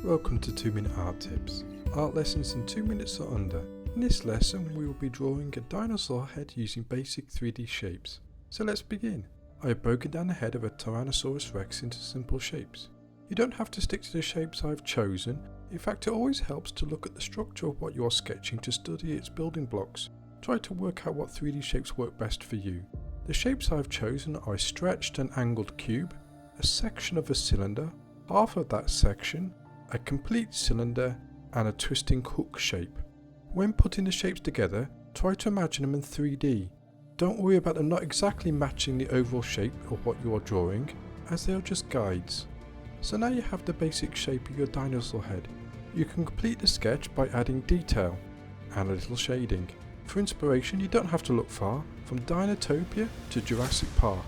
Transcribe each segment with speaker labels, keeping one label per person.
Speaker 1: Welcome to 2 Minute Art Tips. Art lessons in 2 minutes or under. In this lesson we will be drawing a dinosaur head using basic 3D shapes. So let's begin. I have broken down the head of a Tyrannosaurus Rex into simple shapes. You don't have to stick to the shapes I have chosen. In fact, it always helps to look at the structure of what you are sketching to study its building blocks. Try to work out what 3D shapes work best for you. The shapes I have chosen are a stretched and angled cube, a section of a cylinder, half of that section, a complete cylinder, and a twisting hook shape. When putting the shapes together, try to imagine them in 3D. Don't worry about them not exactly matching the overall shape of what you are drawing, as they are just guides. So now you have the basic shape of your dinosaur head. You can complete the sketch by adding detail and a little shading. For inspiration, you don't have to look far, from Dinotopia to Jurassic Park.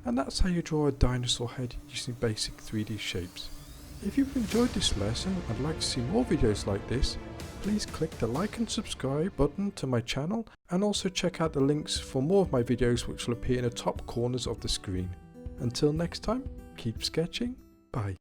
Speaker 1: And that's how you draw a dinosaur head using basic 3D shapes. If you've enjoyed this lesson and would like to see more videos like this, please click the like and subscribe button to my channel, and also check out the links for more of my videos which will appear in the top corners of the screen. Until next time, keep sketching, bye.